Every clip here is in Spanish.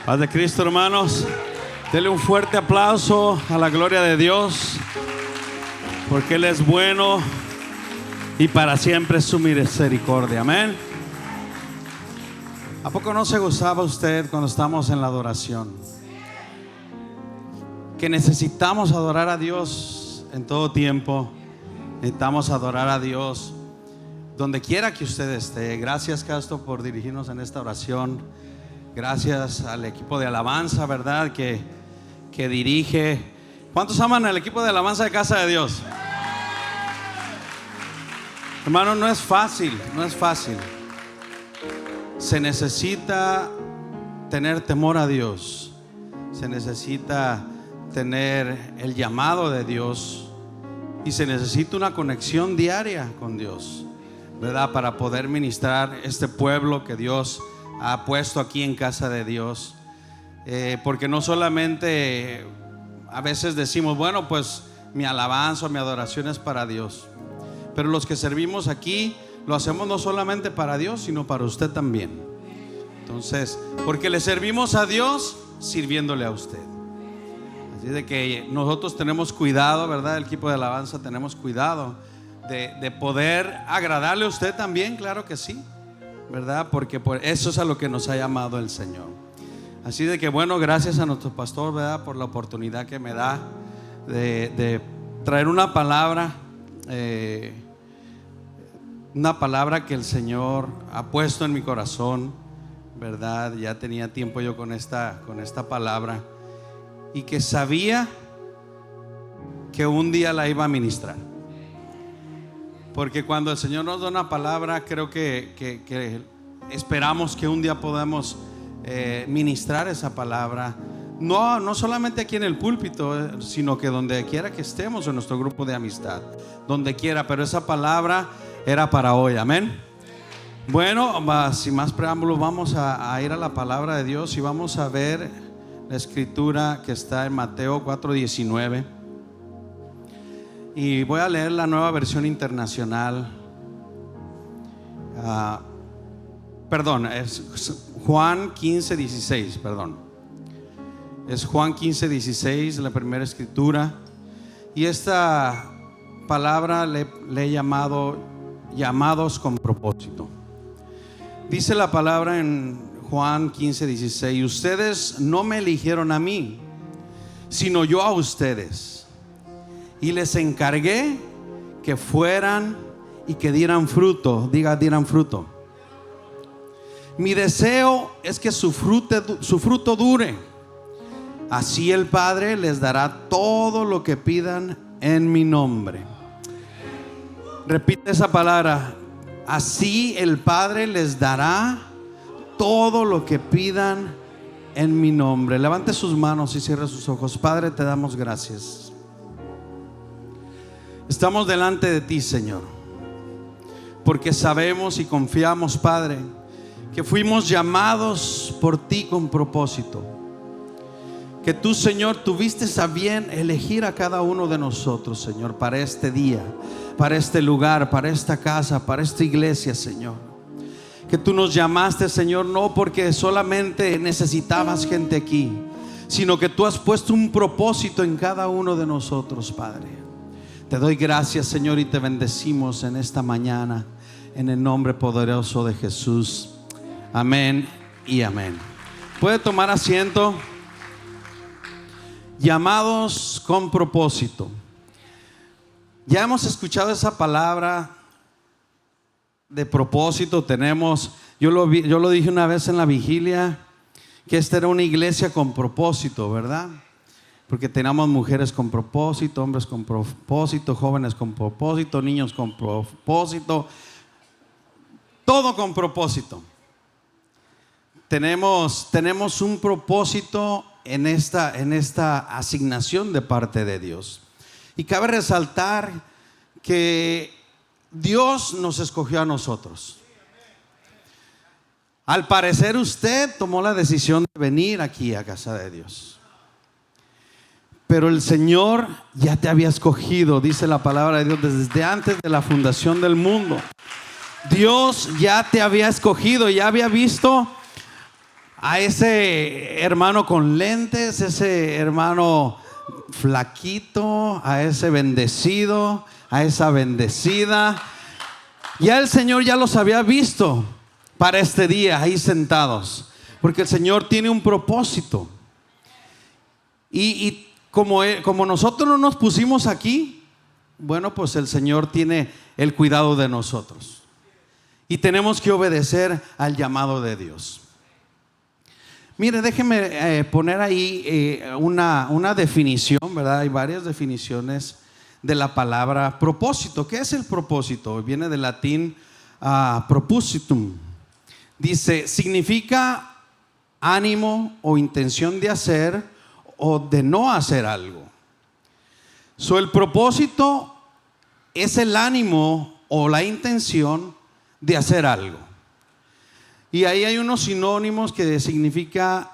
Paz de Cristo, hermanos. Denle un fuerte aplauso a la gloria de Dios, porque Él es bueno y para siempre es su misericordia. Amén. ¿A poco no se gozaba usted cuando estamos en la adoración? Que necesitamos adorar a Dios en todo tiempo. Necesitamos adorar a Dios donde quiera que usted esté. Gracias, Castro, por dirigirnos en esta oración. Gracias al equipo de alabanza, ¿verdad? Que dirige. ¿Cuántos aman al equipo de alabanza de Casa de Dios? Hermano, no es fácil, no es fácil. Se necesita tener temor a Dios. Se necesita tener el llamado de Dios. Y se necesita una conexión diaria con Dios, ¿verdad? Para poder ministrar este pueblo que Dios ha puesto aquí en Casa de Dios. Porque no solamente a veces decimos, bueno, pues mi alabanza, mi adoración es para Dios. Pero los que servimos aquí lo hacemos no solamente para Dios, sino para usted también. Entonces, porque le servimos a Dios sirviéndole a usted. Así de que nosotros tenemos cuidado, ¿verdad? El equipo de alabanza tenemos cuidado de poder agradarle a usted también, claro que sí, ¿verdad? Porque por eso es a lo que nos ha llamado el Señor. Así de que bueno, gracias a nuestro pastor, ¿verdad? Por la oportunidad que me da de traer una palabra que el Señor ha puesto en mi corazón, ¿verdad? Ya tenía tiempo yo con esta palabra, y que sabía que un día la iba a ministrar. Porque cuando el Señor nos da una palabra, creo que esperamos que un día podamos ministrar esa palabra. No solamente aquí en el púlpito, sino que donde quiera que estemos, en nuestro grupo de amistad, donde quiera. Pero esa palabra era para hoy, amén. Bueno, sin más preámbulos, vamos a ir a la palabra de Dios y vamos a ver la escritura que está en Mateo 4:19. Y voy a leer la Nueva Versión Internacional. Perdón, es Juan 15:16, perdón. Es Juan 15:16, la primera escritura. Y esta palabra le he llamado llamados con propósito. Dice la palabra en Juan 15:16: ustedes no me eligieron a mí, sino yo a ustedes, y les encargué que fueran y que dieran fruto. Diga, dieran fruto. Mi deseo es que su fruto dure. Así el Padre les dará todo lo que pidan en mi nombre. Repite esa palabra. Así el Padre les dará todo lo que pidan en mi nombre. Levante sus manos y cierre sus ojos. Padre, te damos gracias. Estamos delante de ti, Señor, porque sabemos y confiamos, Padre, que fuimos llamados por ti con propósito. Que tú, Señor, tuviste a bien elegir a cada uno de nosotros, Señor, para este día, para este lugar, para esta casa, para esta iglesia, Señor. Que tú nos llamaste, Señor, no porque solamente necesitabas gente aquí, sino que tú has puesto un propósito en cada uno de nosotros, Padre. Te doy gracias, Señor, y te bendecimos en esta mañana, en el nombre poderoso de Jesús. Amén y amén. Puede tomar asiento. Llamados con propósito. Ya hemos escuchado esa palabra de propósito. Yo lo dije una vez en la vigilia, que esta era una iglesia con propósito, ¿verdad? Porque teníamos mujeres con propósito, hombres con propósito, jóvenes con propósito, niños con propósito, todo con propósito. Tenemos un propósito en esta asignación de parte de Dios. Y cabe resaltar que Dios nos escogió a nosotros. Al parecer usted tomó la decisión de venir aquí a Casa de Dios, pero el Señor ya te había escogido, dice la palabra de Dios, desde antes de la fundación del mundo. Dios ya te había escogido, ya había visto a ese hermano con lentes, ese hermano flaquito, a ese bendecido, a esa bendecida. Ya el Señor ya los había visto para este día ahí sentados, porque el Señor tiene un propósito. Y como nosotros no nos pusimos aquí, bueno, pues el Señor tiene el cuidado de nosotros y tenemos que obedecer al llamado de Dios. Mire, déjeme poner ahí una definición, ¿verdad? Hay varias definiciones de la palabra propósito. ¿Qué es el propósito? Viene del latín propositum. Dice, significa ánimo o intención de hacer o de no hacer algo. El propósito es el ánimo o la intención de hacer algo. Y ahí hay unos sinónimos que significa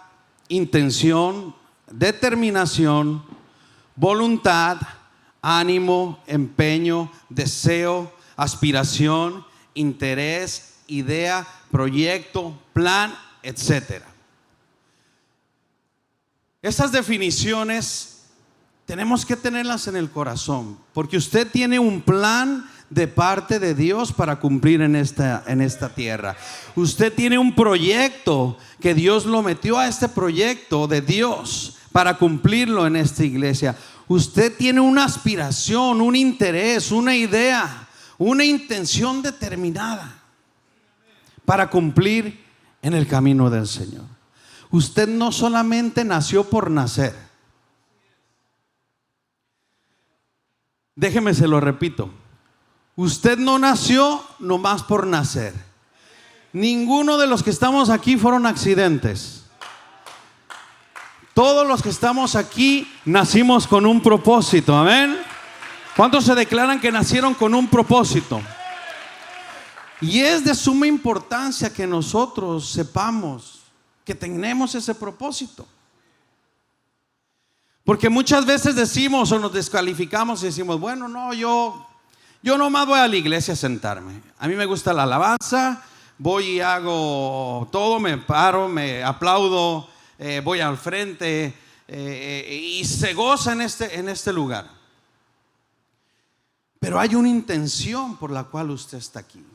intención, determinación, voluntad, ánimo, empeño, deseo, aspiración, interés, idea, proyecto, plan, etcétera. Estas definiciones tenemos que tenerlas en el corazón, porque usted tiene un plan de parte de Dios para cumplir en esta tierra. Usted tiene un proyecto que Dios lo metió a este proyecto de Dios para cumplirlo en esta iglesia. Usted tiene una aspiración, un interés, una idea, una intención determinada para cumplir en el camino del Señor. Usted no solamente nació por nacer. Déjeme se lo repito. Usted no nació nomás por nacer. Ninguno de los que estamos aquí fueron accidentes. Todos los que estamos aquí nacimos con un propósito. Amén. ¿Cuántos se declaran que nacieron con un propósito? Y es de suma importancia que nosotros sepamos que tenemos ese propósito. Porque muchas veces decimos o nos descalificamos y decimos, bueno, no, yo nomás voy a la iglesia a sentarme. A mí me gusta la alabanza, voy y hago todo, me paro, me aplaudo, voy al frente y se goza en este lugar. Pero hay una intención por la cual usted está aquí.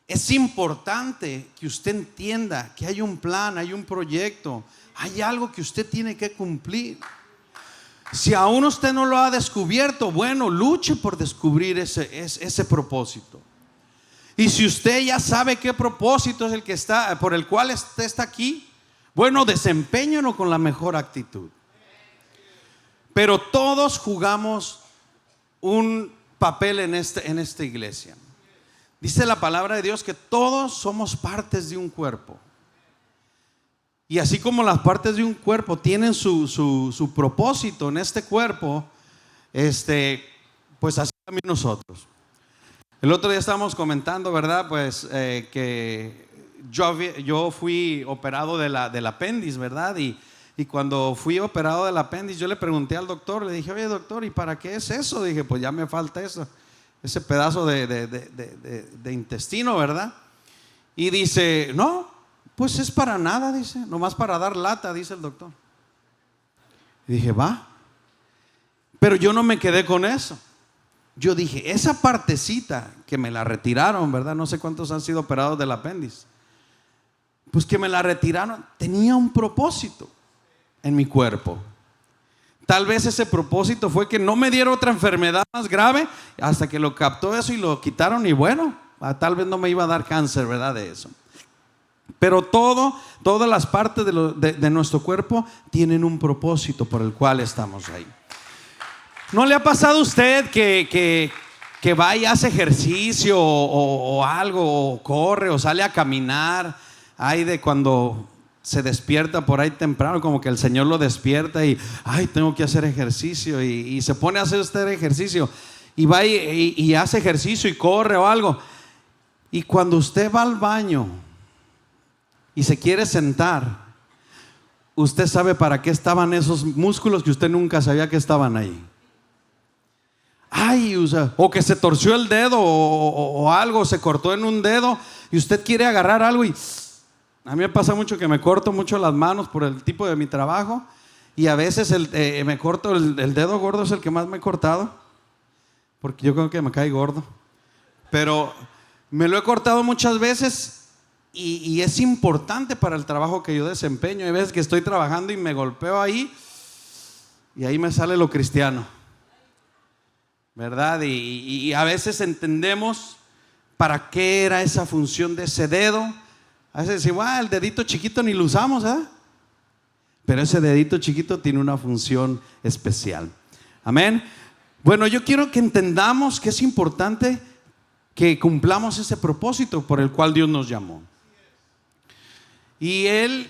Es importante que usted entienda que hay un plan, hay un proyecto, hay algo que usted tiene que cumplir. Si aún usted no lo ha descubierto, bueno, luche por descubrir ese propósito. Y si usted ya sabe qué propósito es el que está, por el cual usted está aquí, bueno, desempéñelo con la mejor actitud. Pero todos jugamos un papel en esta iglesia. Dice la palabra de Dios que todos somos partes de un cuerpo. Y así como las partes de un cuerpo tienen su propósito en este cuerpo, pues así también nosotros. El otro día estábamos comentando, ¿verdad? Pues que yo fui operado del apéndice, ¿verdad? Y cuando fui operado del apéndice, yo le pregunté al doctor, le dije, oye doctor, ¿y para qué es eso? Dije, pues ya me falta eso. Ese pedazo de intestino, ¿verdad? Y dice, no, pues es para nada, dice, nomás para dar lata, dice el doctor. Y dije, va. Pero yo no me quedé con eso. Yo dije, esa partecita que me la retiraron, ¿verdad? No sé cuántos han sido operados del apéndice. Pues que me la retiraron, tenía un propósito en mi cuerpo. Tal vez ese propósito fue que no me diera otra enfermedad más grave hasta que lo captó eso y lo quitaron y bueno, tal vez no me iba a dar cáncer, ¿verdad? De eso. Pero todas las partes de nuestro cuerpo tienen un propósito por el cual estamos ahí. ¿No le ha pasado a usted que va y hace ejercicio o algo, o corre o sale a caminar? Hay de cuando se despierta por ahí temprano, como que el Señor lo despierta y ay, tengo que hacer ejercicio y se pone a hacer este ejercicio y va y hace ejercicio y corre o algo. Y cuando usted va al baño y se quiere sentar, usted sabe para qué estaban esos músculos que usted nunca sabía que estaban ahí. Ay, o que se torció el dedo o algo, se cortó en un dedo y usted quiere agarrar algo y A mí me pasa mucho que me corto mucho las manos por el tipo de mi trabajo y a veces me corto el dedo gordo, es el que más me he cortado, porque yo creo que me cae gordo. Pero me lo he cortado muchas veces y es importante para el trabajo que yo desempeño. Hay veces que estoy trabajando y me golpeo ahí y ahí me sale lo cristiano, ¿verdad? Y a veces entendemos para qué era esa función de ese dedo. A veces decimos, el dedito chiquito ni lo usamos, ¿eh? Pero ese dedito chiquito tiene una función especial. Amén. Bueno, yo quiero que entendamos que es importante que cumplamos ese propósito por el cual Dios nos llamó. Y Él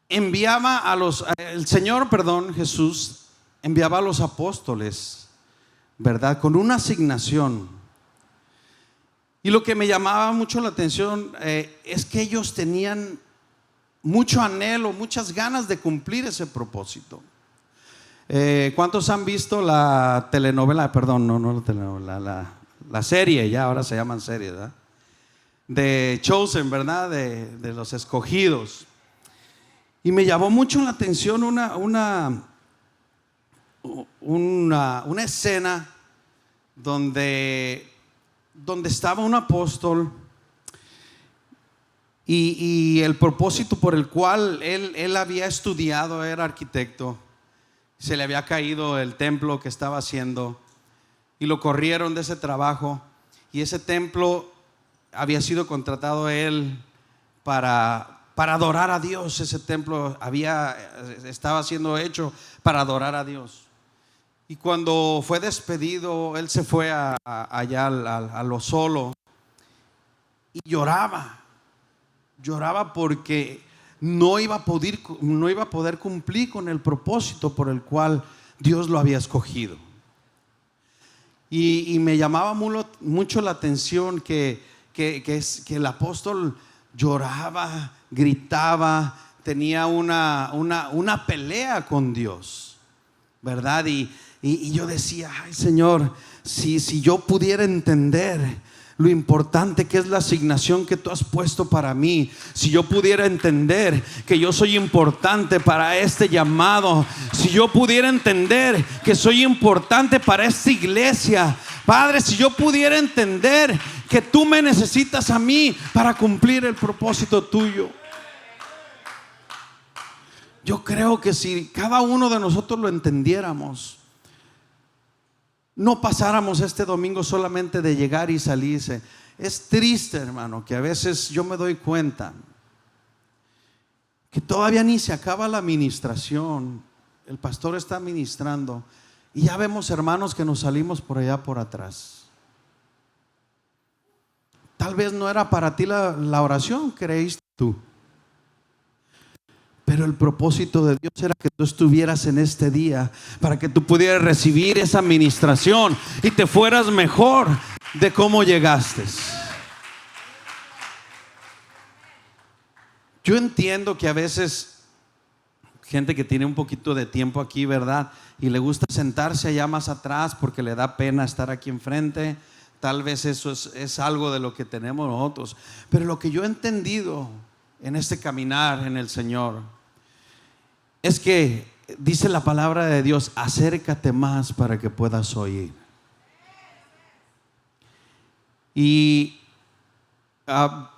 enviaba Jesús enviaba a los apóstoles, ¿verdad? Con una asignación. Y lo que me llamaba mucho la atención es que ellos tenían mucho anhelo, muchas ganas de cumplir ese propósito. ¿Cuántos han visto la telenovela? Perdón, no la telenovela, la serie, ya ahora se llaman series, ¿verdad? De Chosen, ¿verdad? De los escogidos. Y me llamó mucho la atención una escena donde estaba un apóstol y el propósito por el cual él había estudiado, era arquitecto. Se le había caído el templo que estaba haciendo y lo corrieron de ese trabajo, y ese templo había sido contratado él para adorar a Dios. Ese templo estaba siendo hecho para adorar a Dios. Y cuando fue despedido, él se fue allá a lo solo y lloraba porque no iba a poder cumplir con el propósito por el cual Dios lo había escogido. Y me llamaba mucho la atención que el apóstol lloraba, gritaba, tenía una pelea con Dios, ¿verdad? Y yo decía, ay Señor, si yo pudiera entender lo importante que es la asignación que tú has puesto para mí, si yo pudiera entender que yo soy importante para este llamado, si yo pudiera entender que soy importante para esta iglesia, Padre, si yo pudiera entender que tú me necesitas a mí para cumplir el propósito tuyo. Yo creo que si cada uno de nosotros lo entendiéramos, no pasáramos este domingo solamente de llegar y salirse. Es triste, hermano, que a veces yo me doy cuenta que todavía ni se acaba la administración, el pastor está ministrando y ya vemos hermanos que nos salimos por allá por atrás. Tal vez no era para ti la oración, creíste tú, pero el propósito de Dios era que tú estuvieras en este día para que tú pudieras recibir esa administración y te fueras mejor de cómo llegaste. Yo entiendo que a veces gente que tiene un poquito de tiempo aquí, ¿verdad? Y le gusta sentarse allá más atrás porque le da pena estar aquí enfrente. Tal vez eso es algo de lo que tenemos nosotros. Pero lo que yo he entendido en este caminar en el Señor es que dice la palabra de Dios: acércate más para que puedas oír. Y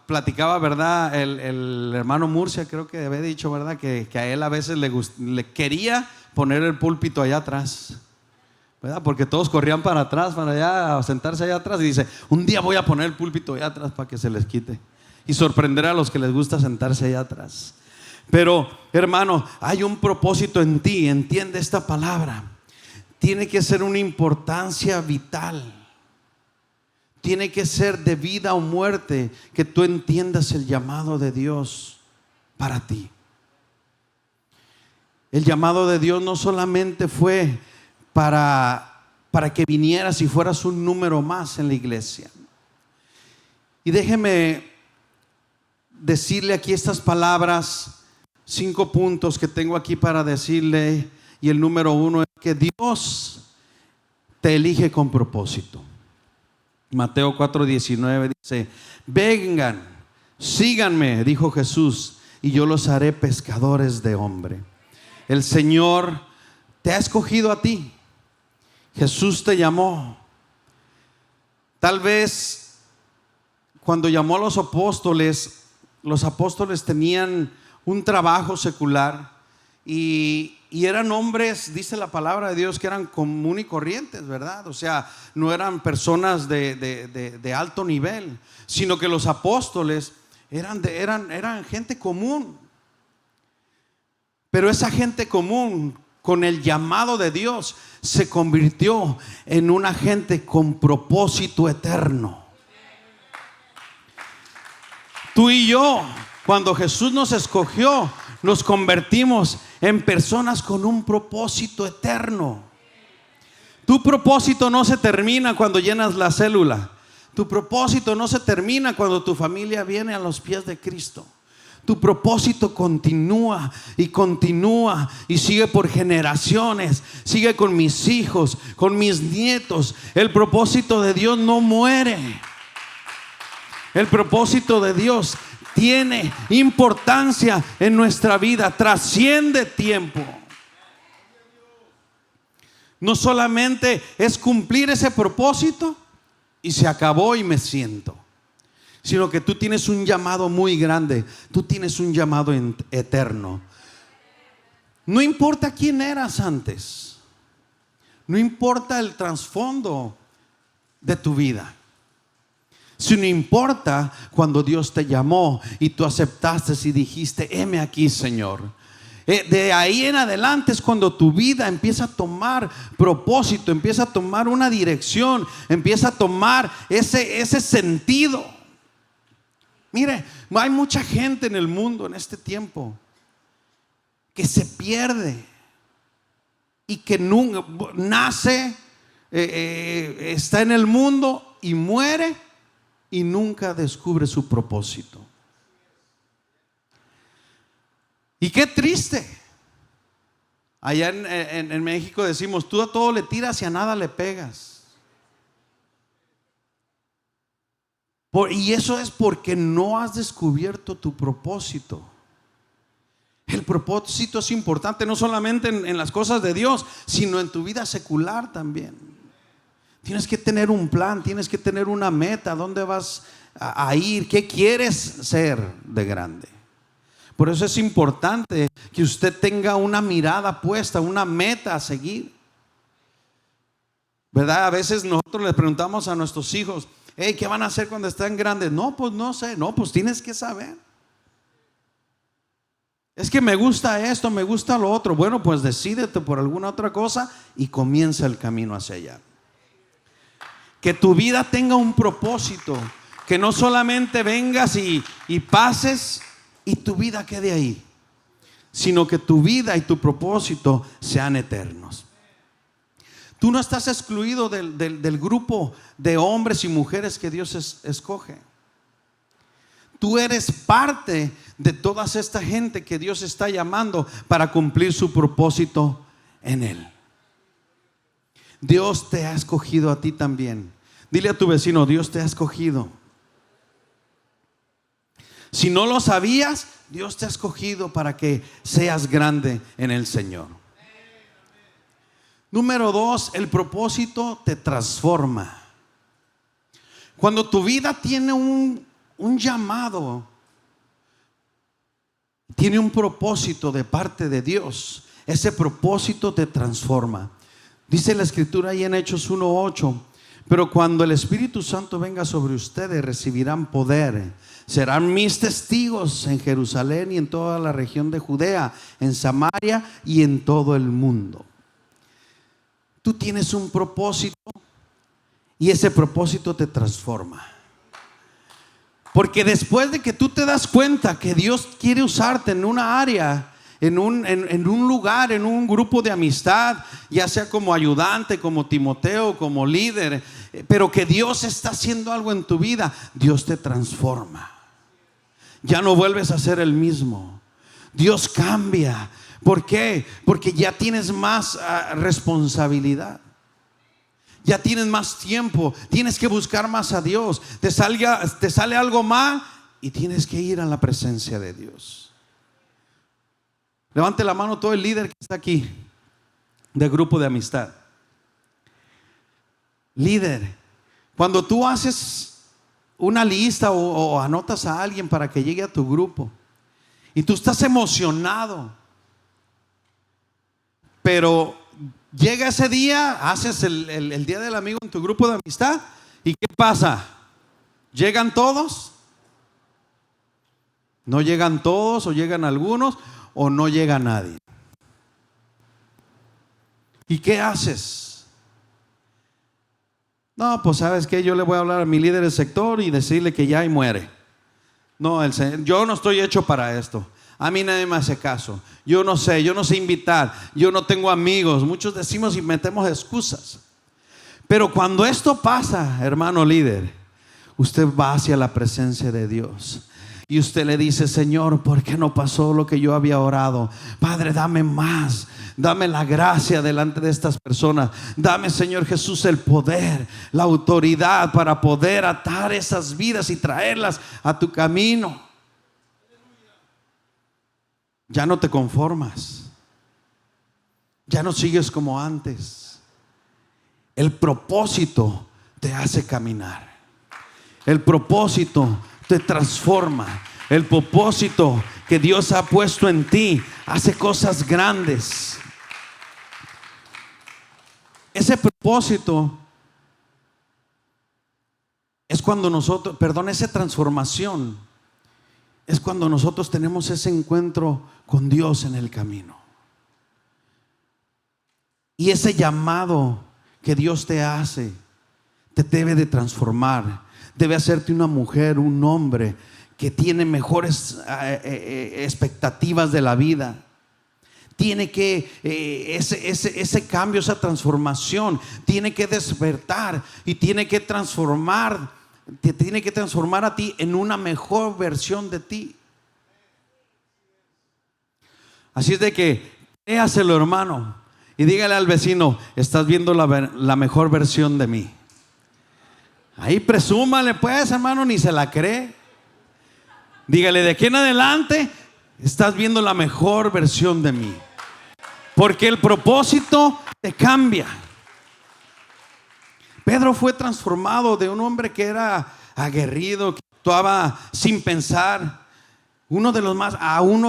platicaba, ¿verdad? El hermano Murcia, creo que había dicho, ¿verdad? Que a él a veces le quería poner el púlpito allá atrás, ¿verdad? Porque todos corrían para atrás, para allá, a sentarse allá atrás. Y dice: un día voy a poner el púlpito allá atrás para que se les quite y sorprender a los que les gusta sentarse allá atrás. Pero, hermano, hay un propósito en ti. Entiende esta palabra. Tiene que ser una importancia vital. Tiene que ser de vida o muerte que tú entiendas el llamado de Dios para ti. El llamado de Dios no solamente fue para que vinieras y fueras un número más en la iglesia. Y déjeme decirle aquí estas palabras, 5 puntos que tengo aquí para decirle. Y el número 1 es que Dios te elige con propósito. Mateo 4:19 dice: vengan Síganme, dijo Jesús, y yo los haré pescadores de hombre. El Señor te ha escogido a ti. Jesús te llamó. Tal vez cuando llamó a los apóstoles tenían un trabajo secular y eran hombres, dice la palabra de Dios, que eran común y corrientes, ¿verdad? O sea, no eran personas de alto nivel, sino que los apóstoles eran gente común. Pero esa gente común, con el llamado de Dios, se convirtió en una gente con propósito eterno. Tú y yo, cuando Jesús nos escogió, nos convertimos en personas con un propósito eterno. Tu propósito no se termina cuando llenas la célula. Tu propósito no se termina cuando tu familia viene a los pies de Cristo. Tu propósito continúa y sigue por generaciones, sigue con mis hijos, con mis nietos. El propósito de Dios no muere. El propósito de Dios tiene importancia en nuestra vida, trasciende tiempo. No solamente es cumplir ese propósito y se acabó y me siento, sino que tú tienes un llamado muy grande, tú tienes un llamado eterno. No importa quién eras antes, no importa el trasfondo de tu vida, sino importa cuando Dios te llamó y tú aceptaste y dijiste: heme aquí, Señor. De ahí en adelante es cuando tu vida empieza a tomar propósito, empieza a tomar una dirección, empieza a tomar ese sentido. Mire, hay mucha gente en el mundo en este tiempo que se pierde y que nunca nace, está en el mundo y muere y nunca descubre su propósito. Y qué triste. Allá en México decimos: tú a todo le tiras y a nada le pegas. Y eso es porque no has descubierto tu propósito. El propósito es importante no solamente en las cosas de Dios, sino en tu vida secular también. Tienes que tener un plan, tienes que tener una meta. ¿Dónde vas a ir? ¿Qué quieres ser de grande? Por eso es importante que usted tenga una mirada puesta, una meta a seguir, ¿verdad? A veces nosotros le preguntamos a nuestros hijos: hey, ¿qué van a hacer cuando estén grandes? No, pues no sé. No, pues tienes que saber. Es que me gusta esto, me gusta lo otro. Bueno, pues decídete por alguna otra cosa y comienza el camino hacia allá. Que tu vida tenga un propósito, que no solamente vengas y pases y tu vida quede ahí, sino que tu vida y tu propósito sean eternos. Tú no estás excluido del grupo de hombres y mujeres que Dios escoge. Tú eres parte de toda esta gente que Dios está llamando para cumplir su propósito en Él. Dios te ha escogido a ti también. Dile a tu vecino: Dios te ha escogido. Si no lo sabías, Dios te ha escogido para que seas grande en el Señor. Número 2, el propósito te transforma. Cuando tu vida tiene un llamado, tiene un propósito de parte de Dios, ese propósito te transforma. Dice la escritura ahí en Hechos 1:8: pero cuando el Espíritu Santo venga sobre ustedes, recibirán poder. Serán mis testigos en Jerusalén y en toda la región de Judea, en Samaria y en todo el mundo. Tú tienes un propósito y ese propósito te transforma. Porque después de que tú te das cuenta que Dios quiere usarte en una área, en un lugar, en un grupo de amistad, ya sea como ayudante, como Timoteo, como líder, pero que Dios está haciendo algo en tu vida, Dios te transforma. Ya no vuelves a ser el mismo. Dios cambia. ¿Por qué? Porque ya tienes más responsabilidad. Ya tienes más tiempo. Tienes que buscar más a Dios. Te sale algo mal y tienes que ir a la presencia de Dios. Levante la mano todo el líder que está aquí del grupo de amistad. Líder, cuando tú haces una lista o anotas a alguien para que llegue a tu grupo y tú estás emocionado, pero llega ese día, haces el día del amigo en tu grupo de amistad, ¿y qué pasa? ¿Llegan todos? ¿No llegan todos o llegan algunos o no llega nadie? ¿Y qué haces? No, pues sabes que yo le voy a hablar a mi líder del sector y decirle que ya y muere. No, yo no estoy hecho para esto. A mí nadie me hace caso. Yo no sé invitar. Yo no tengo amigos. Muchos decimos y metemos excusas. Pero cuando esto pasa, hermano líder, usted va hacia la presencia de Dios y usted le dice: Señor, ¿por qué no pasó lo que yo había orado? Padre, dame más. Dame la gracia delante de estas personas. Dame, Señor Jesús, el poder, la autoridad para poder atar esas vidas y traerlas a tu camino. Ya no te conformas. Ya no sigues como antes. El propósito te hace caminar. El propósito te transforma. El propósito que Dios ha puesto en ti hace cosas grandes. Ese propósito es cuando nosotros, esa transformación es cuando nosotros tenemos ese encuentro con Dios en el camino. Y ese llamado que Dios te hace te debe de transformar. Debe hacerte una mujer, un hombre que tiene mejores expectativas de la vida. Tiene que, ese cambio, esa transformación, tiene que despertar y tiene que transformar, te tiene que transformar a ti en una mejor versión de ti. Así es de que créaselo, hermano, y dígale al vecino: estás viendo la mejor versión de mí. Ahí presúmale pues, hermano, ni se la cree. Dígale: de aquí en adelante estás viendo la mejor versión de mí. Porque el propósito te cambia. Pedro fue transformado de un hombre que era aguerrido, que actuaba sin pensar, a uno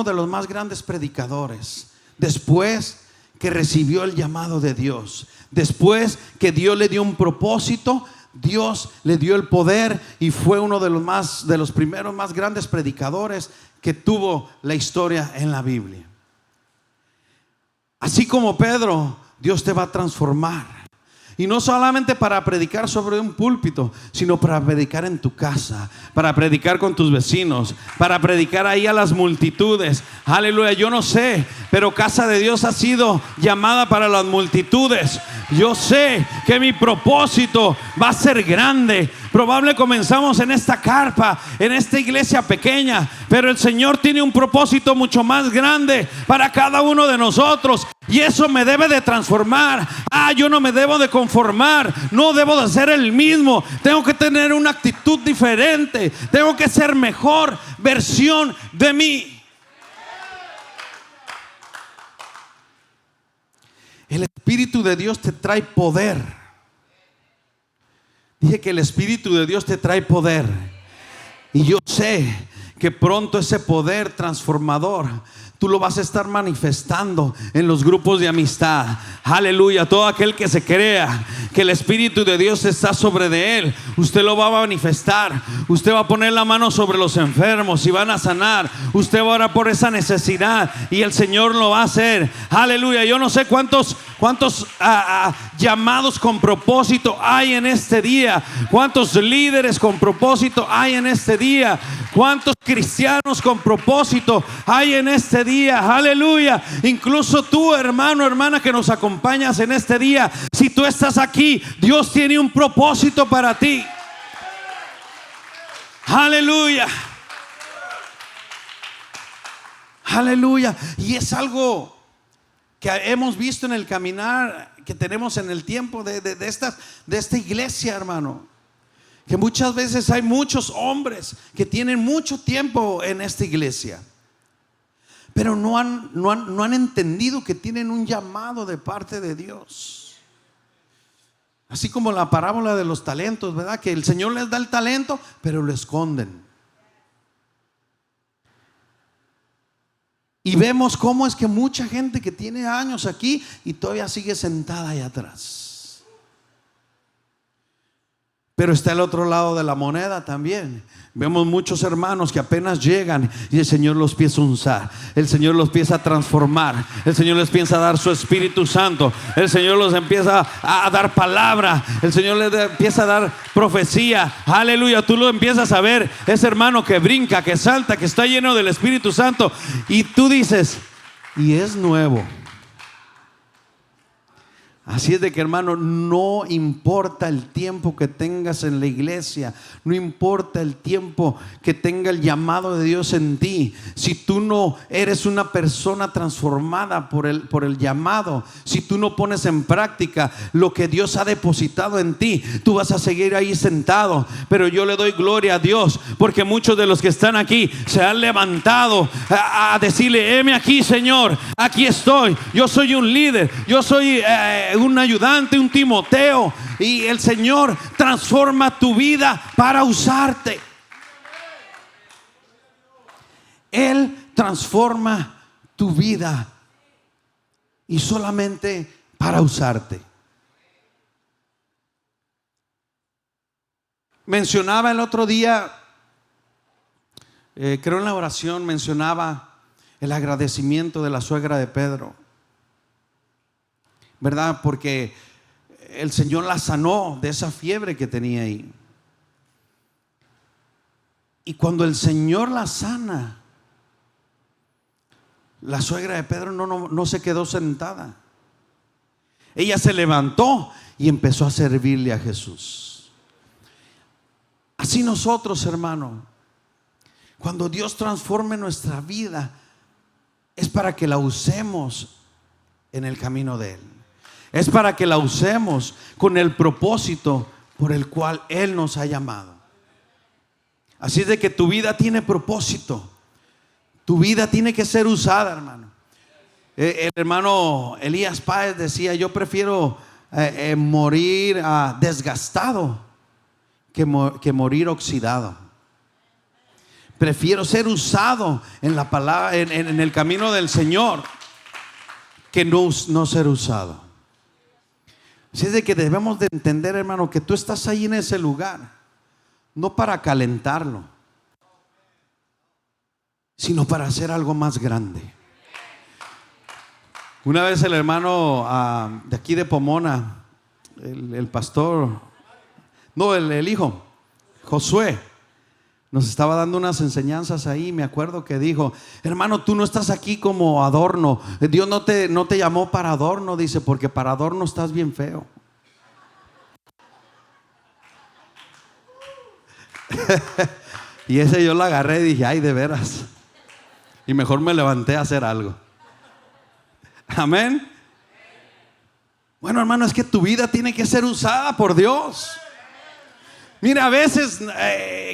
de los más grandes predicadores. Después que recibió el llamado de Dios, después que Dios le dio un propósito, Dios le dio el poder y fue uno de los primeros más grandes predicadores que tuvo la historia en la Biblia. Así como Pedro, Dios te va a transformar. Y no solamente para predicar sobre un púlpito, sino para predicar en tu casa, para predicar con tus vecinos, para predicar ahí a las multitudes. Aleluya, yo no sé, pero Casa de Dios ha sido llamada para las multitudes. Yo sé que mi propósito va a ser grande. Probable comenzamos en esta carpa, en esta iglesia pequeña, pero el Señor tiene un propósito mucho más grande para cada uno de nosotros. Y eso me debe de transformar. Yo no me debo de conformar. No debo de ser el mismo. Tengo que tener una actitud diferente. Tengo que ser mejor versión de mí. El Espíritu de Dios te trae poder. Dije que el Espíritu de Dios te trae poder. Y yo sé que pronto ese poder transformador tú lo vas a estar manifestando en los grupos de amistad. Aleluya. Todo aquel que se crea que el Espíritu de Dios está sobre de él, usted lo va a manifestar. Usted va a poner la mano sobre los enfermos y van a sanar. Usted va a orar por esa necesidad y el Señor lo va a hacer. Aleluya. Yo no sé cuántos llamados con propósito hay en este día. Cuántos líderes con propósito hay en este día. Cuántos cristianos con propósito hay en este día. Aleluya. Incluso tú, hermano, hermana, que nos acompañas en este día, si tú estás aquí, Dios tiene un propósito para ti. Aleluya. Aleluya. Y es algo que hemos visto en el caminar que tenemos en el tiempo de esta iglesia, hermano, Que muchas veces hay muchos hombres que tienen mucho tiempo en esta iglesia, pero no han entendido que tienen un llamado de parte de Dios. Así como la parábola de los talentos, ¿verdad? Que el Señor les da el talento, pero lo esconden. Y vemos cómo es que mucha gente que tiene años aquí y todavía sigue sentada ahí atrás. Pero está el otro lado de la moneda también. Vemos muchos hermanos que apenas llegan y el Señor los empieza a usar, el Señor los empieza a transformar, el Señor les empieza a dar su Espíritu Santo, el Señor los empieza a dar palabra, el Señor les empieza a dar profecía. Aleluya. Tú lo empiezas a ver, ese hermano que brinca, que salta, que está lleno del Espíritu Santo, y tú dices, y es nuevo. Así es de que, hermano, no importa el tiempo que tengas en la iglesia, no importa el tiempo que tenga el llamado de Dios en ti, si tú no eres una persona transformada por el llamado, si tú no pones en práctica lo que Dios ha depositado en ti, tú vas a seguir ahí sentado. Pero yo le doy gloria a Dios, porque muchos de los que están aquí se han levantado a decirle: heme aquí, Señor, aquí estoy, yo soy un líder, yo soy un ayudante, un Timoteo, y el Señor transforma tu vida para usarte. Él transforma tu vida y solamente para usarte. Mencionaba el otro día, creo en la oración, mencionaba el agradecimiento de la suegra de Pedro, ¿verdad? Porque el Señor la sanó de esa fiebre que tenía ahí. Y cuando el Señor la sana, la suegra de Pedro no se quedó sentada. Ella se levantó y empezó a servirle a Jesús. Así nosotros, hermano, cuando Dios transforme nuestra vida, es para que la usemos en el camino de Él. Es para que la usemos con el propósito por el cual Él nos ha llamado. Así es de que tu vida tiene propósito. Tu vida tiene que ser usada, hermano. El hermano Elías Páez decía: yo prefiero morir desgastado que morir oxidado. Prefiero ser usado en la palabra, en el camino del Señor, que no ser usado. Así es de que debemos de entender, hermano, que tú estás ahí en ese lugar no para calentarlo, sino para hacer algo más grande. Una vez el hermano de aquí de Pomona, el pastor, no, el hijo Josué, nos estaba dando unas enseñanzas ahí. Me acuerdo que dijo: hermano, tú no estás aquí como adorno. Dios no te llamó para adorno, dice, porque para adorno estás bien feo. Y ese yo lo agarré y dije: ay, de veras. Y mejor me levanté a hacer algo. Amén. Bueno, hermano, es que tu vida tiene que ser usada por Dios. Mira, a veces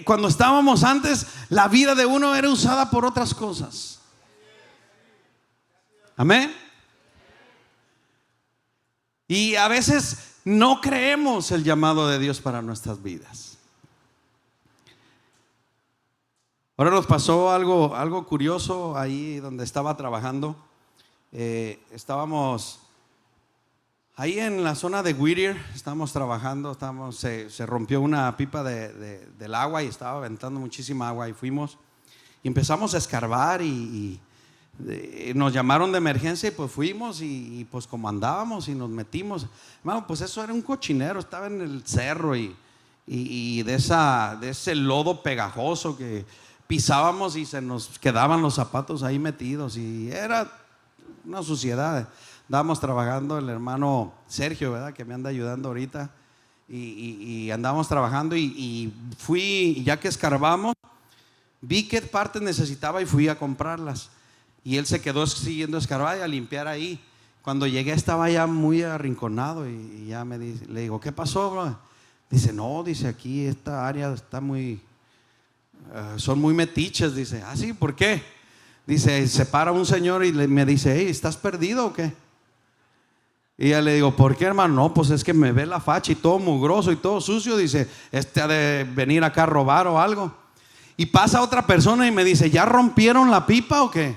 cuando estábamos antes, la vida de uno era usada por otras cosas. Amén. Y a veces no creemos el llamado de Dios para nuestras vidas. Ahora nos pasó algo curioso ahí donde estaba trabajando. Estábamos ahí en la zona de Whittier, estábamos trabajando, se rompió una pipa del agua y estaba aventando muchísima agua, y fuimos y empezamos a escarbar y nos llamaron de emergencia y pues fuimos y pues como andábamos y nos metimos, bueno, pues eso era un cochinero, estaba en el cerro y de ese lodo pegajoso que pisábamos y se nos quedaban los zapatos ahí metidos y era una suciedad. Estábamos trabajando, el hermano Sergio, ¿verdad?, que me anda ayudando ahorita, y andábamos trabajando y fui, ya que escarbamos, vi qué partes necesitaba y fui a comprarlas, y él se quedó siguiendo escarbar y a limpiar ahí. Cuando llegué estaba ya muy arrinconado y ya le digo: ¿qué pasó, bro? Dice, no, dice, aquí esta área está muy, son muy metiches. Dice, ah, sí, ¿por qué? Dice, se para un señor y me dice, hey, ¿estás perdido o qué? Y ya le digo, ¿por qué, hermano? No, pues es que me ve la facha y todo mugroso y todo sucio. Dice, ha de venir acá a robar o algo. Y pasa otra persona y me dice, ¿ya rompieron la pipa o qué?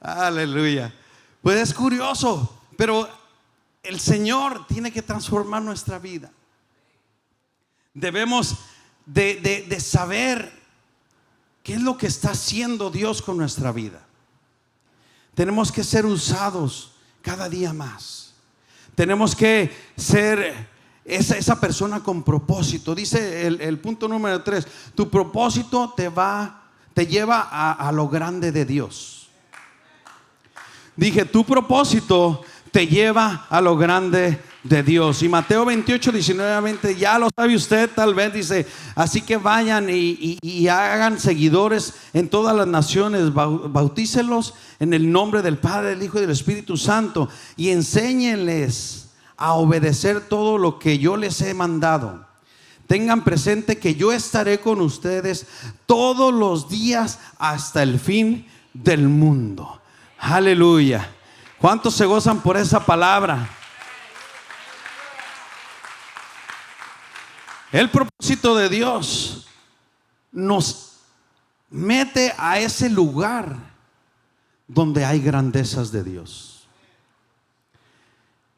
Aleluya. Pues es curioso, pero el Señor tiene que transformar nuestra vida. Debemos de saber qué es lo que está haciendo Dios con nuestra vida. Tenemos que ser usados cada día más. Tenemos que ser esa persona con propósito. Dice el punto número 3: tu propósito te lleva a lo grande de Dios. Dije, tu propósito te lleva a lo grande de Dios. Y Mateo 28, 19, 20, ya lo sabe usted tal vez. Dice, así que vayan y hagan seguidores en todas las naciones, bautícelos en el nombre del Padre, del Hijo y del Espíritu Santo, y enséñenles a obedecer todo lo que yo les he mandado. Tengan presente que yo estaré con ustedes todos los días hasta el fin del mundo. Aleluya. ¿Cuántos se gozan por esa palabra? El propósito de Dios nos mete a ese lugar donde hay grandezas de Dios.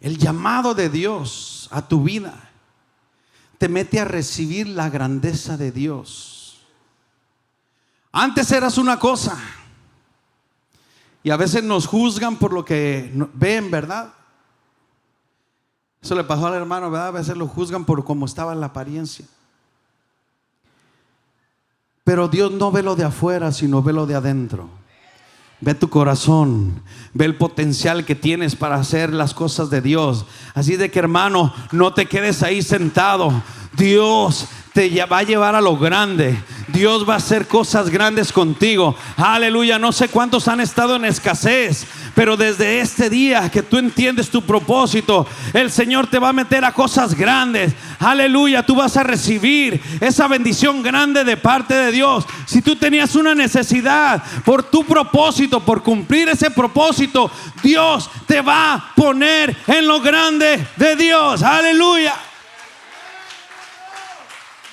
El llamado de Dios a tu vida te mete a recibir la grandeza de Dios. Antes eras una cosa y a veces nos juzgan por lo que ven, ¿verdad? Eso le pasó al hermano, ¿verdad? A veces lo juzgan por cómo estaba en la apariencia. Pero Dios no ve lo de afuera, sino ve lo de adentro. Ve tu corazón, ve el potencial que tienes para hacer las cosas de Dios. Así de que, hermano, no te quedes ahí sentado. Dios te va a llevar a lo grande. Dios va a hacer cosas grandes contigo. Aleluya. No sé cuántos han estado en escasez, pero desde este día que tú entiendes tu propósito, el Señor te va a meter a cosas grandes. Aleluya. Tú vas a recibir esa bendición grande de parte de Dios. Si tú tenías una necesidad por tu propósito, por cumplir ese propósito, Dios te va a poner en lo grande de Dios. Aleluya.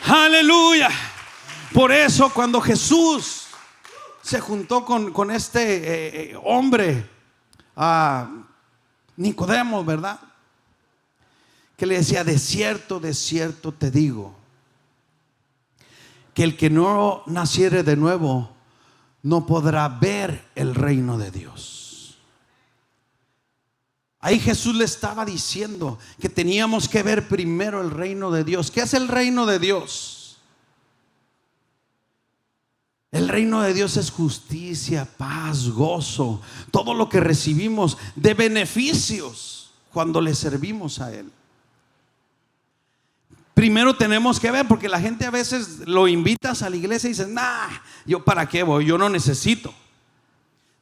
Aleluya. Por eso cuando Jesús se juntó con este hombre, Nicodemo, ¿verdad? Que le decía, de cierto te digo, que el que no naciere de nuevo no podrá ver el reino de Dios. Ahí Jesús le estaba diciendo que teníamos que ver primero el reino de Dios. ¿Qué es el reino de Dios? El reino de Dios es justicia, paz, gozo, todo lo que recibimos de beneficios cuando le servimos a Él. Primero tenemos que ver, porque la gente a veces lo invitas a la iglesia y dices, nah, yo para qué voy, yo no necesito.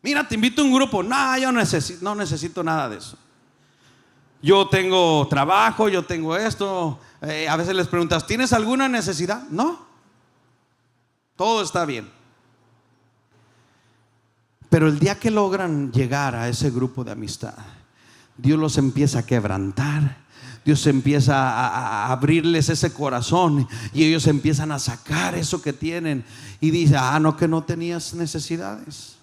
Mira, te invito a un grupo, nah, yo no necesito nada de eso. Yo tengo trabajo, yo tengo esto. A veces les preguntas, ¿tienes alguna necesidad? No, todo está bien. Pero el día que logran llegar a ese grupo de amistad, Dios los empieza a quebrantar. Dios empieza a abrirles ese corazón y ellos empiezan a sacar eso que tienen. Y dice, no, que no tenías necesidades.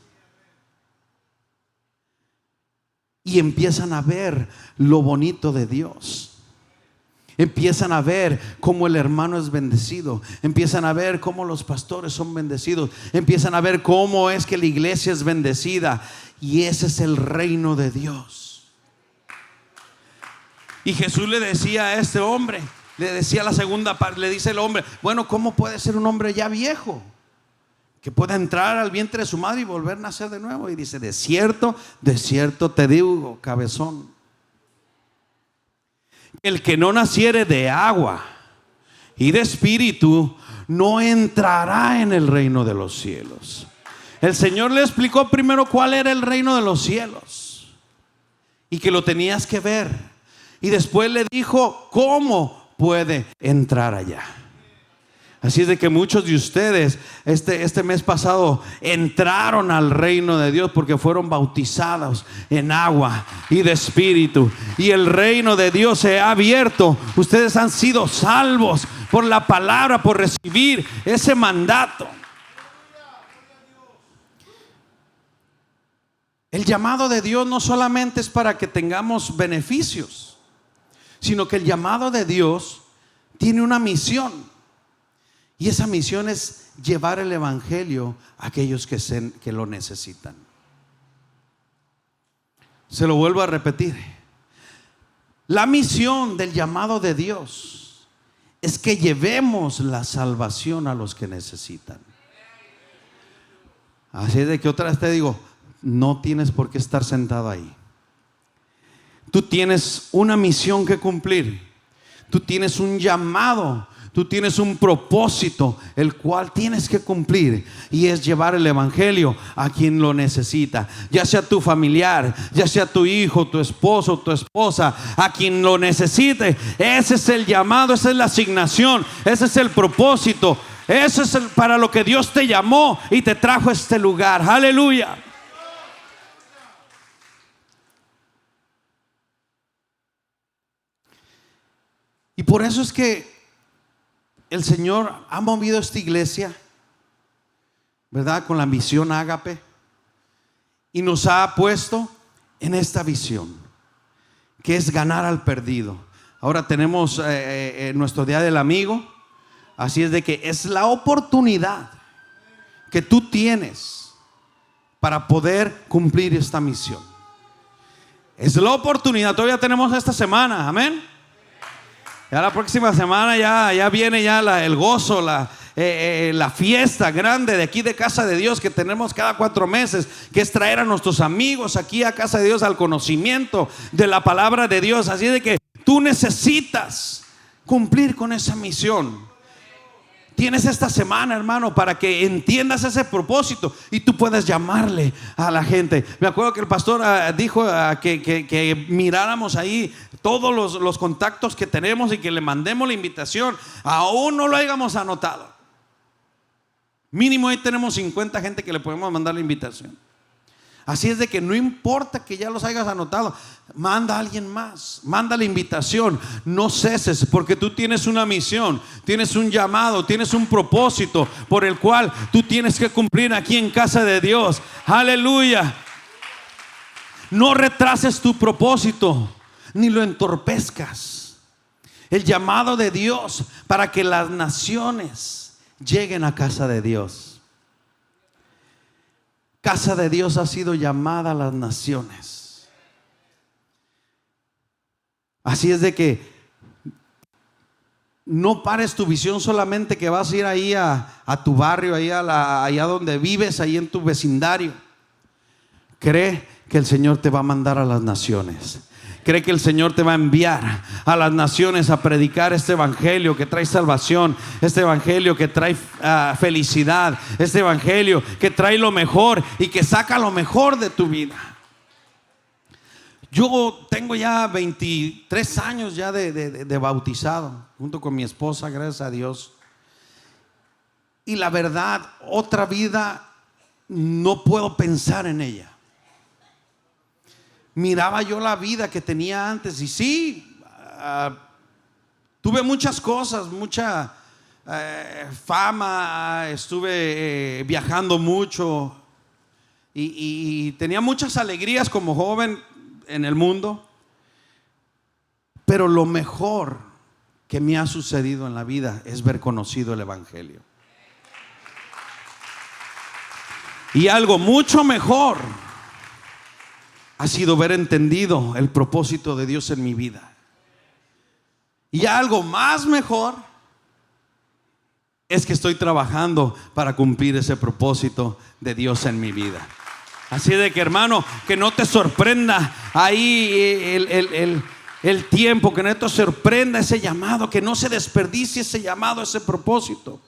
Y empiezan a ver lo bonito de Dios. Empiezan a ver cómo el hermano es bendecido. Empiezan a ver cómo los pastores son bendecidos. Empiezan a ver cómo es que la iglesia es bendecida. Y ese es el reino de Dios. Y Jesús le decía a este hombre, le decía la segunda parte, le dice el hombre, bueno, ¿cómo puede ser un hombre ya viejo que pueda entrar al vientre de su madre y volver a nacer de nuevo? Y dice, de cierto te digo, cabezón, el que no naciere de agua y de espíritu no entrará en el reino de los cielos. El Señor le explicó primero cuál era el reino de los cielos y que lo tenías que ver. Y después le dijo cómo puede entrar allá. Así es de que muchos de ustedes este mes pasado entraron al reino de Dios porque fueron bautizados en agua y de espíritu. Y el reino de Dios se ha abierto. Ustedes han sido salvos por la palabra, por recibir ese mandato. El llamado de Dios no solamente es para que tengamos beneficios, sino que el llamado de Dios tiene una misión. Y esa misión es llevar el evangelio a aquellos que lo necesitan. Se lo vuelvo a repetir. La misión del llamado de Dios es que llevemos la salvación a los que necesitan. Así es de que otra vez te digo, no tienes por qué estar sentado ahí. Tú tienes una misión que cumplir. Tú tienes un llamado. Tú tienes un propósito el cual tienes que cumplir, y es llevar el evangelio a quien lo necesita, ya sea tu familiar, ya sea tu hijo, tu esposo, tu esposa, a quien lo necesite. Ese es el llamado, esa es la asignación, ese es el propósito, ese es para lo que Dios te llamó y te trajo a este lugar. Aleluya. Y por eso es que el Señor ha movido esta iglesia, ¿verdad? Con la misión Ágape, y nos ha puesto en esta visión, que es ganar al perdido. Ahora tenemos nuestro Día del Amigo. Así es de que es la oportunidad que tú tienes para poder cumplir esta misión. Es la oportunidad. Todavía tenemos esta semana, amén. Ya la próxima semana ya viene ya el gozo, la fiesta grande de aquí de Casa de Dios que tenemos cada 4 meses, que es traer a nuestros amigos aquí a Casa de Dios al conocimiento de la palabra de Dios. Así de que tú necesitas cumplir con esa misión. Tienes esta semana, hermano, para que entiendas ese propósito y tú puedas llamarle a la gente. Me acuerdo que el pastor dijo que miráramos ahí todos los contactos que tenemos y que le mandemos la invitación. Aún no lo hayamos anotado. Mínimo ahí tenemos 50 gente que le podemos mandar la invitación. Así es de que no importa que ya los hayas anotado, manda a alguien más, manda la invitación. No ceses, porque tú tienes una misión, tienes un llamado, tienes un propósito por el cual tú tienes que cumplir aquí en Casa de Dios. Aleluya. No retrases tu propósito, ni lo entorpezcas. El llamado de Dios para que las naciones lleguen a Casa de Dios. Casa de Dios ha sido llamada a las naciones. Así es de que no pares tu visión solamente que vas a ir ahí a tu barrio, ahí allá donde vives, ahí en tu vecindario. Cree que el Señor te va a mandar a las naciones. Cree que el Señor te va a enviar a las naciones a predicar este evangelio que trae salvación, este evangelio que trae felicidad, este evangelio que trae lo mejor y que saca lo mejor de tu vida. Yo tengo ya 23 años ya de bautizado, junto con mi esposa, gracias a Dios. Y la verdad, otra vida no puedo pensar en ella. Miraba yo la vida que tenía antes y sí, tuve muchas cosas, mucha fama, estuve viajando mucho y tenía muchas alegrías como joven en el mundo. Pero lo mejor que me ha sucedido en la vida es ver conocido el evangelio. Y algo mucho mejor ha sido ver entendido el propósito de Dios en mi vida. Y algo más mejor es que estoy trabajando para cumplir ese propósito de Dios en mi vida. Así de que, hermano, que no te sorprenda ahí el tiempo, que no te sorprenda ese llamado, que no se desperdicie ese llamado, ese propósito.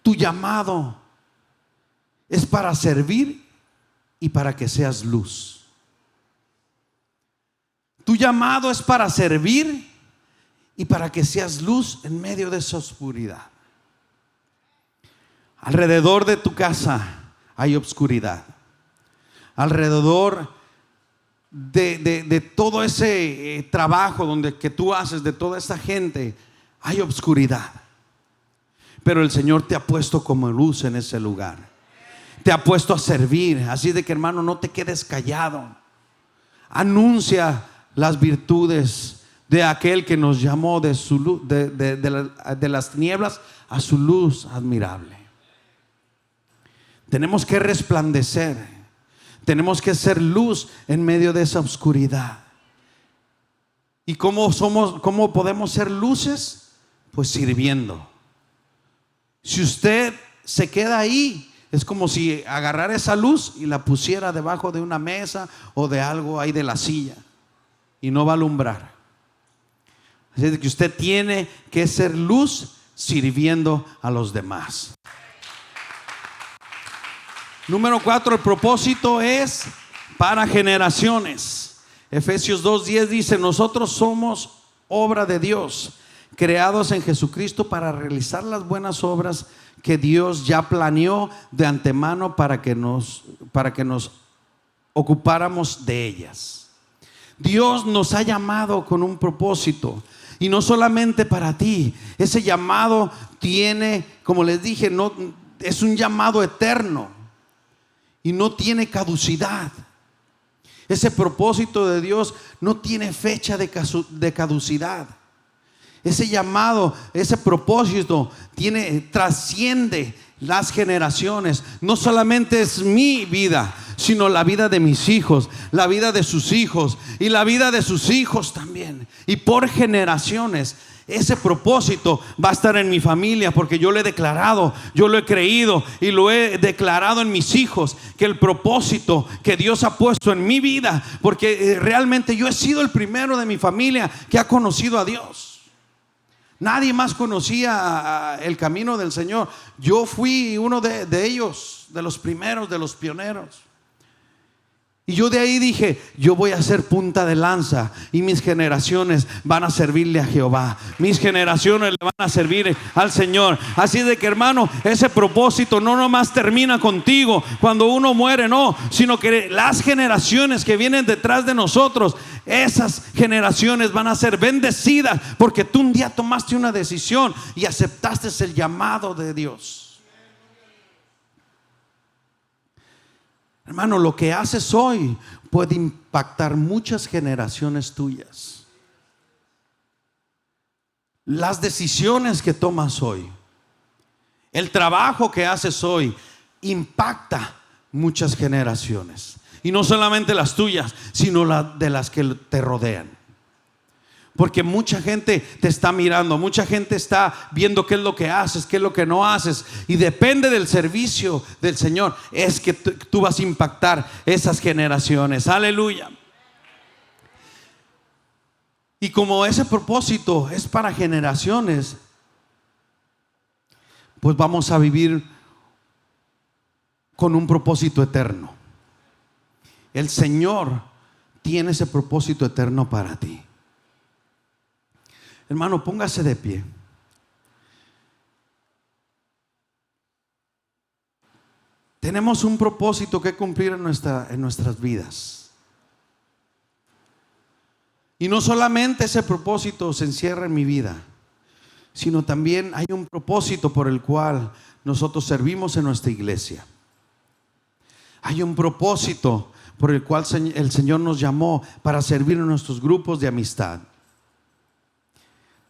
Tu llamado es para servir y para que seas luz. Tu llamado es para servir y para que seas luz en medio de esa oscuridad. Alrededor de tu casa hay obscuridad. Alrededor de todo ese trabajo que tú haces, de toda esa gente, hay obscuridad. Pero el Señor te ha puesto como luz en ese lugar. Te ha puesto a servir. Así de que, hermano, no te quedes callado. Anuncia las virtudes de aquel que nos llamó de su luz, de las tinieblas a su luz admirable. Tenemos que resplandecer. Tenemos que ser luz en medio de esa oscuridad. ¿Y cómo podemos ser luces? Pues sirviendo. Si usted se queda ahí, es como si agarrara esa luz y la pusiera debajo de una mesa o de algo ahí de la silla, y no va a alumbrar. Así es que usted tiene que ser luz sirviendo a los demás. Número 4, el propósito es para generaciones. Efesios 2:10 dice: nosotros somos obra de Dios, creados en Jesucristo para realizar las buenas obras que Dios ya planeó de antemano para que nos ocupáramos de ellas. Dios nos ha llamado con un propósito, y no solamente para ti. Ese llamado tiene, como les dije, es un llamado eterno y no tiene caducidad. Ese propósito de Dios no tiene fecha de caducidad. Ese llamado, ese propósito trasciende las generaciones. No solamente es mi vida, sino la vida de mis hijos, la vida de sus hijos y la vida de sus hijos también. Y por generaciones. Ese propósito va a estar en mi familia, porque yo lo he declarado, yo lo he creído y lo he declarado en mis hijos, que el propósito que Dios ha puesto en mi vida, porque realmente yo he sido el primero de mi familia que ha conocido a Dios. Nadie más conocía el camino del Señor. Yo fui uno de ellos, de los primeros, de los pioneros. Y yo de ahí dije: yo voy a ser punta de lanza, y mis generaciones van a servirle a Jehová. Mis generaciones le van a servir al Señor. Así de que, hermano, ese propósito no nomás termina contigo cuando uno muere, no, sino que las generaciones que vienen detrás de nosotros, esas generaciones van a ser bendecidas, porque tú un día tomaste una decisión y aceptaste el llamado de Dios. Hermano, lo que haces hoy puede impactar muchas generaciones tuyas. Las decisiones que tomas hoy, el trabajo que haces hoy, impacta muchas generaciones. Y no solamente las tuyas, sino de las que te rodean. Porque mucha gente te está mirando, mucha gente está viendo qué es lo que haces, qué es lo que no haces. Y depende del servicio del Señor, es que tú vas a impactar esas generaciones. Aleluya. Y como ese propósito es para generaciones, pues vamos a vivir con un propósito eterno. El Señor tiene ese propósito eterno para ti. Hermano, póngase de pie. Tenemos un propósito que cumplir en nuestras vidas. Y no solamente ese propósito se encierra en mi vida, sino también hay un propósito por el cual nosotros servimos en nuestra iglesia. Hay un propósito por el cual el Señor nos llamó para servir en nuestros grupos de amistad.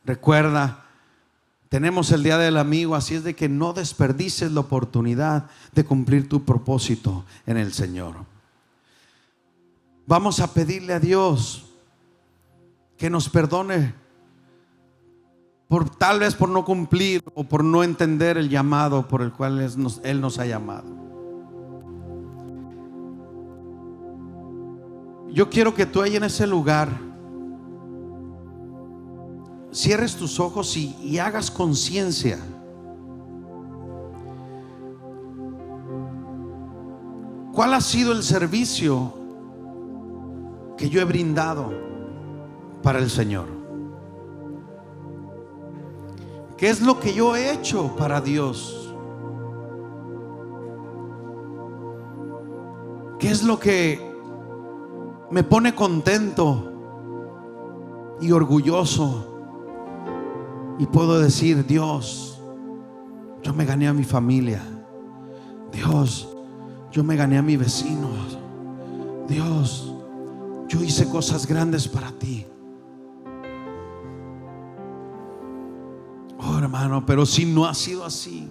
Recuerda, tenemos el Día del Amigo, así es de que no desperdicies la oportunidad de cumplir tu propósito en el Señor. Vamos a pedirle a Dios que nos perdone tal vez por no cumplir o por no entender el llamado por el cual Él nos ha llamado. Yo quiero que tú ahí en ese lugar cierres tus ojos y hagas conciencia. ¿Cuál ha sido el servicio que yo he brindado para el Señor? ¿Qué es lo que yo he hecho para Dios? ¿Qué es lo que me pone contento y orgulloso? Y puedo decir: Dios, yo me gané a mi familia. Dios, yo me gané a mi vecino. Dios, yo hice cosas grandes para ti. Oh, hermano, pero si no ha sido así,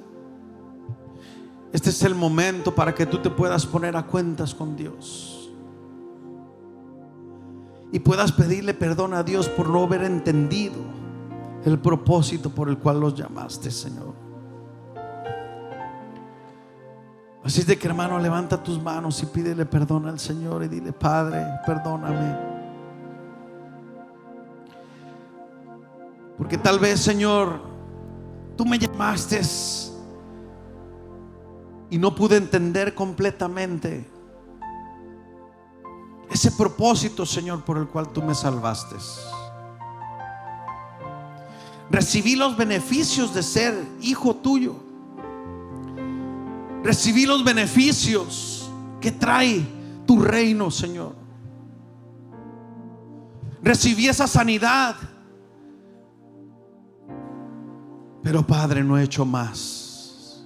este es el momento para que tú te puedas poner a cuentas con Dios y puedas pedirle perdón a Dios por no haber entendido el propósito por el cual los llamaste, Señor. Así es de que, hermano, levanta tus manos y pídele perdón al Señor y dile: Padre, perdóname. Porque tal vez, Señor, tú me llamaste y no pude entender completamente ese propósito, Señor, por el cual tú me salvaste. Recibí los beneficios de ser hijo tuyo. Recibí los beneficios que trae tu reino, Señor. Recibí esa sanidad. Pero, Padre, no he hecho más.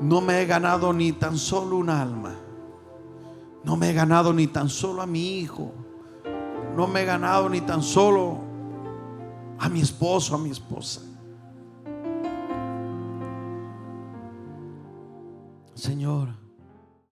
No me he ganado ni tan solo un alma. No me he ganado ni tan solo a mi hijo. No me he ganado ni tan solo a mi esposo, a mi esposa. Señor,